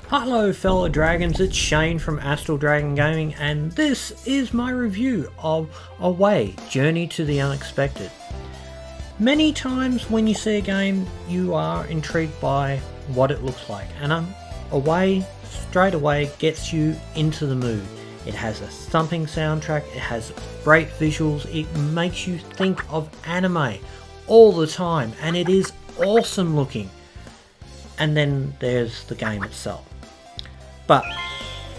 Hello fellow dragons, it's Shane from Astraldragon Gaming, and this is my review of Away, Journey to the Unexpected. Many times when you see a game, you are intrigued by what it looks like, and Away straight away gets you into the mood. It has a thumping soundtrack, it has great visuals, it makes you think of anime all the time, and it is awesome looking. And then there's the game itself. But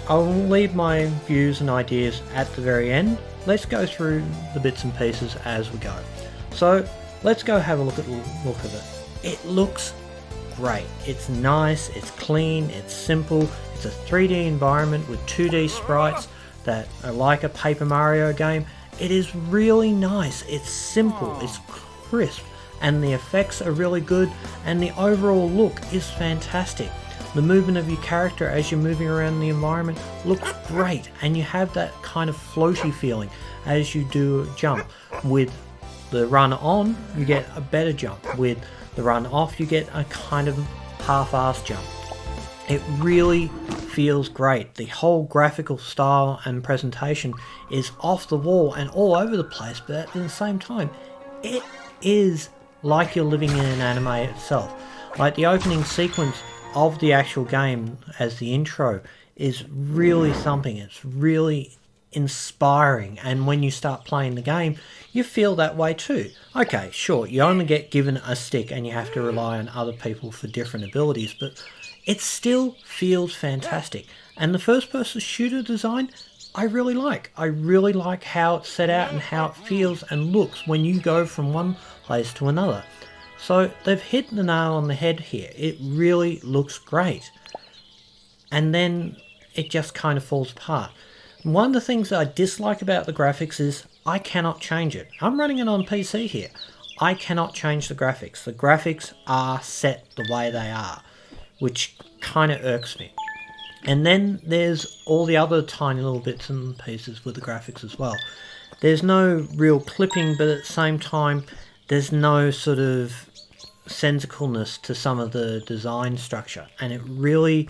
I'll leave my views and ideas at the very end. Let's go through the bits and pieces as we go. So let's go have a look at the look of it. It looks great. It's nice, it's clean, it's simple. It's a 3D environment with 2D sprites that are like a Paper Mario game. It is really nice. It's simple, it's crisp, and the effects are really good, and the overall look is fantastic. The movement of your character as you're moving around the environment looks great, and you have that kind of floaty feeling as you do a jump. With the run on, you get a better jump. With the run off, you get a kind of half-assed jump. It really feels great. The whole graphical style and presentation is off the wall and all over the place, but at the same time, it is like you're living in an anime itself. Like the opening sequence of the actual game as the intro is really thumping. It's really inspiring, and when you start playing the game you feel that way too. Okay, sure, you only get given a stick and you have to rely on other people for different abilities, but it still feels fantastic. And the first person shooter design I really like. I really like how it's set out and how it feels and looks when you go from one place to another. So they've hit the nail on the head here. It really looks great. And then it just kind of falls apart. One of the things that I dislike about the graphics is I cannot change it. I'm running it on PC here. I cannot change the graphics. The graphics are set the way they are, which kind of irks me. And then there's all the other tiny little bits and pieces with the graphics as well. There's no real clipping, but at the same time there's no sort of sensicalness to some of the design structure, and it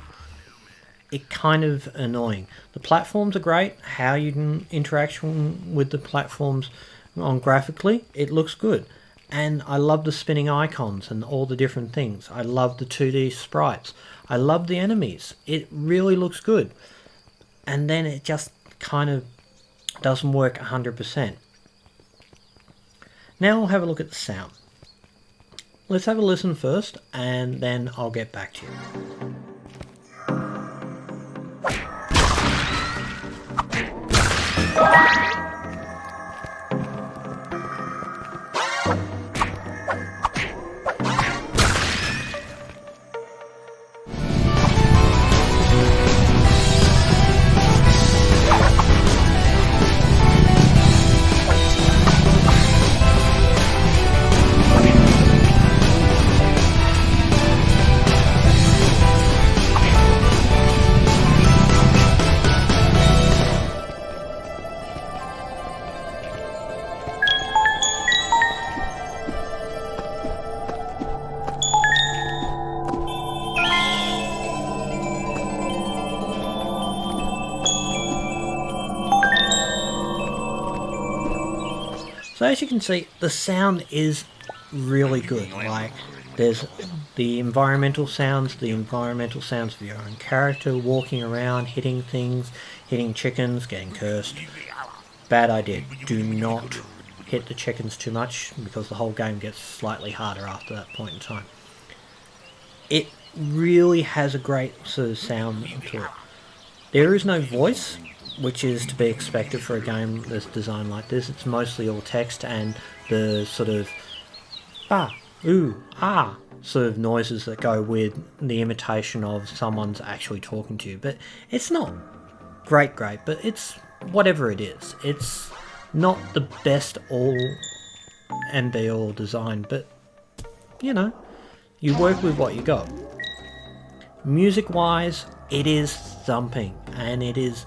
kind of annoying. The platforms are great. How you can interact with the platforms on graphically, it looks good. And I love the spinning icons and all the different things. I love the 2D sprites. I love the enemies. It really looks good. And then it just kind of doesn't work 100%. Now we'll have a look at the sound. Let's have a listen first, and then I'll get back to you. So as you can see, the sound is really good. Like, there's the environmental sounds of your own character walking around, hitting things, hitting chickens, getting cursed. Bad idea. Do not hit the chickens too much, because the whole game gets slightly harder after that point in time. It really has a great sort of sound to it. There is no voice, which is to be expected for a game that's designed like this. It's mostly all text and the sort of ah, ooh, ah sort of noises that go with the imitation of someone's actually talking to you. But it's not great, but it's whatever it is. It's not the best all and be all design, but you know, you work with what you got. Music wise, it is thumping, and it is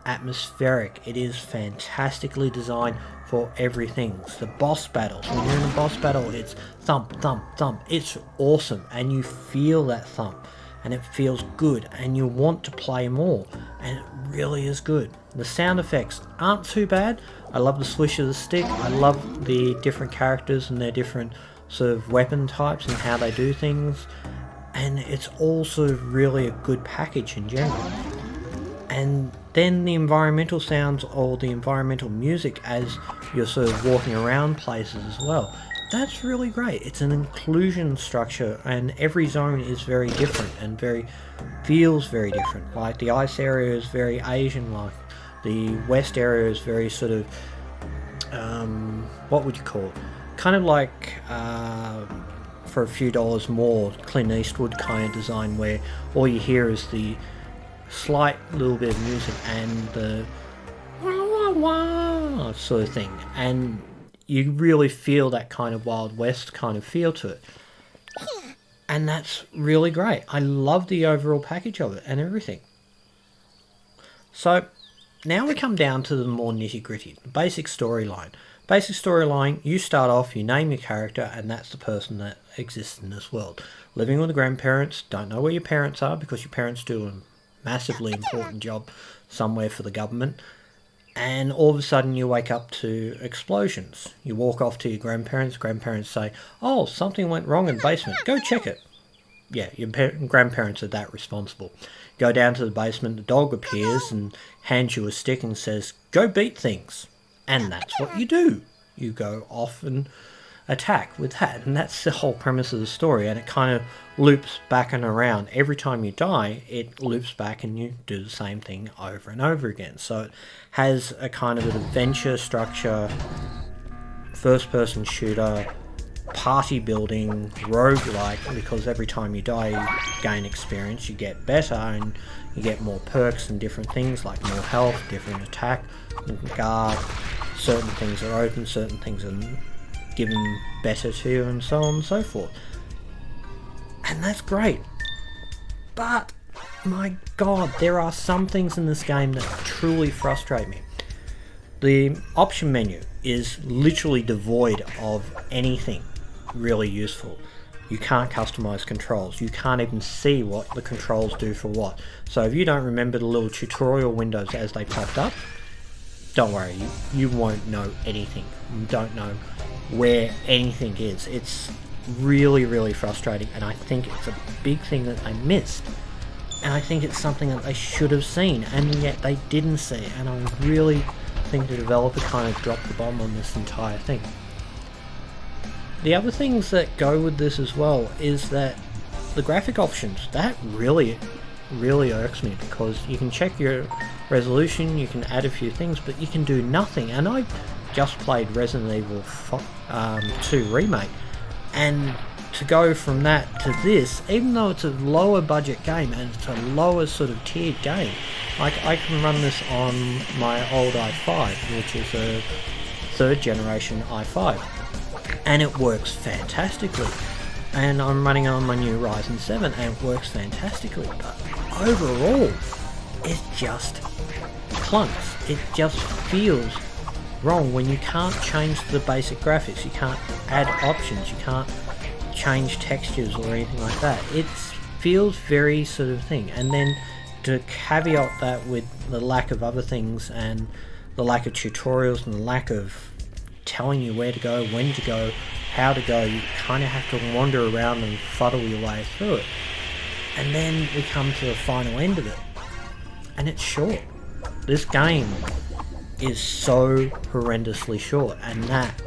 atmospheric. It is fantastically designed for everything. The boss battles, when you're in a boss battle, it's thump, thump, thump. It's awesome, and you feel that thump, and it feels good, and you want to play more, and it really is good. The sound effects aren't too bad. I love the swish of the stick. I love the different characters and their different sort of weapon types and how they do things, and it's also really a good package in general. And then the environmental sounds or the environmental music as you're sort of walking around places as well. That's really great. It's an inclusion structure, and every zone is very different and feels very different. Like the ice area is very Asian like. The west area is very sort of what would you call it? Kind of like for a few dollars more Clint Eastwood kind of design, where all you hear is the slight little bit of music and the wah, wah, wah sort of thing, and you really feel that kind of Wild West kind of feel to it, and that's really great. I love the overall package of it and everything. So now we come down to the more nitty gritty, the basic storyline. Basic storyline, you start off, you name your character, and that's the person that exists in this world. Living with the grandparents, don't know where your parents are because your parents do a massively important job somewhere for the government, and all of a sudden you wake up to explosions. You walk off to your grandparents say, oh, something went wrong in the basement, go check it. Yeah, your grandparents are that responsible. Go down to the basement, the dog appears and hands you a stick and says, go beat things. And that's what you do. You go off and attack with that, and that's the whole premise of the story, and it kind of loops back and around. Every time you die, it loops back and you do the same thing over and over again. So it has a kind of an adventure structure, first-person shooter, party building, rogue-lite, because every time you die you gain experience, you get better, and you get more perks and different things like more health, different attack, guard, certain things are open, certain things are given better to you, and so on and so forth. And that's great. But my god, there are some things in this game that truly frustrate me. The option menu is literally devoid of anything really useful. You can't customize controls. You can't even see what the controls do for what. So if you don't remember the little tutorial windows as they popped up, don't worry, you won't know anything. You don't know where anything is. It's really, really frustrating, and I think it's a big thing that they missed. And I think it's something that they should have seen, and yet they didn't see. And I really think the developer kind of dropped the bomb on this entire thing. The other things that go with this as well is that the graphic options, that really irks me, because you can check your resolution, you can add a few things, but you can do nothing. And I just played Resident Evil 2 Remake, and to go from that to this, even though it's a lower budget game and it's a lower sort of tiered game, like I can run this on my old i5, which is a 3rd generation i5, and it works fantastically. And I'm running on my new Ryzen 7 and it works fantastically, but overall it just clunks. It just feels wrong when you can't change the basic graphics, you can't add options, you can't change textures or anything like that. It feels very sort of thing. And then to caveat that with the lack of other things and the lack of tutorials and the lack of telling you where to go, when to go, how to go, you kind of have to wander around and fuddle your way through it. And then we come to the final end of it, and it's short. This game is so horrendously short, and that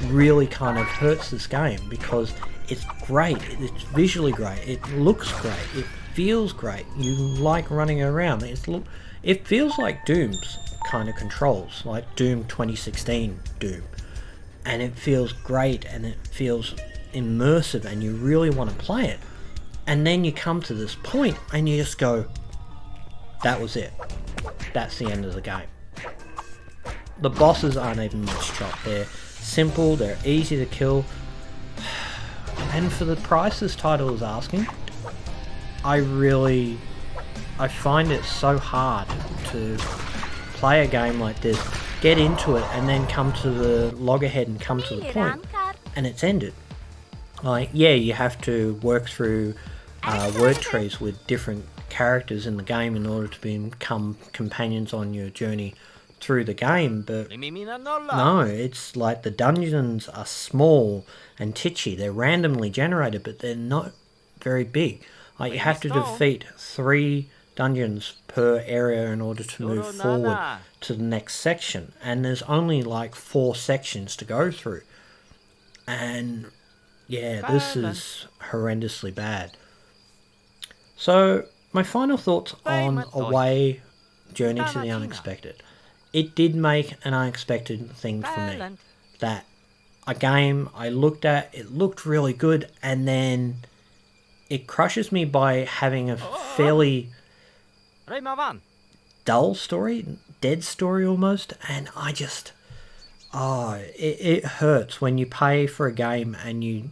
really kind of hurts this game, because it's great, it's visually great, it looks great, it feels great, you like running around. It feels like Doom's kind of controls, like Doom 2016 Doom, and it feels great and it feels immersive and you really want to play it. And then you come to this point and you just go, that was it, that's the end of the game. The bosses aren't even much chop. They're simple, they're easy to kill, and for the price this title is asking, I really I find it so hard to play a game like this, get into it, and then come to the loggerhead and come to the point, and it's ended. Like, yeah, you have to work through word trees with different characters in the game in order to become companions on your journey through the game, but no, it's like the dungeons are small and titchy. They're randomly generated, but they're not very big. Like, you have to defeat 3 dungeons per area in order to move forward to the next section, and there's only like 4 sections to go through. And yeah, this is horrendously bad. So my final thoughts on Away, Journey to the Unexpected. It did make an unexpected thing for me. That a game I looked at, it looked really good, and then it crushes me by having a fairly dull story, dead story almost, and I just, it hurts when you pay for a game and you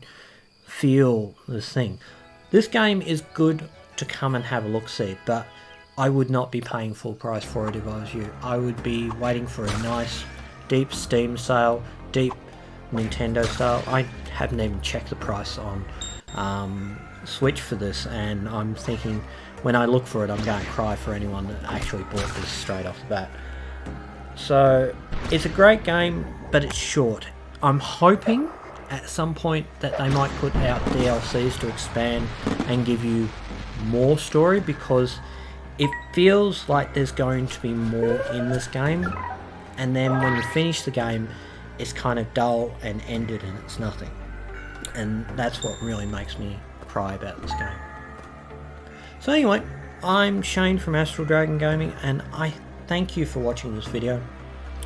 feel this thing. This game is good to come and have a look-see, but I would not be paying full price for it if I was you. I would be waiting for a nice, deep Steam sale, deep Nintendo sale. I haven't even checked the price on Switch for this, and I'm thinking when I look for it, I'm going to cry for anyone that actually bought this straight off the bat. So it's a great game, but it's short. I'm hoping at some point that they might put out DLCs to expand and give you more story, because it feels like there's going to be more in this game, and then when you finish the game, it's kind of dull and ended and it's nothing. And that's what really makes me cry about this game. So anyway, I'm Shane from Astraldragon Gaming, and I thank you for watching this video.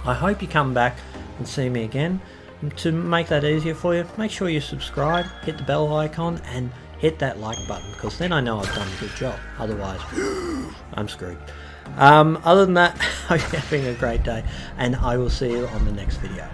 I hope you come back and see me again. And to make that easier for you, make sure you subscribe, hit the bell icon, and hit that like button, because then I know I've done a good job. Otherwise, I'm screwed. Other than that, I hope you're having a great day, and I will see you on the next video.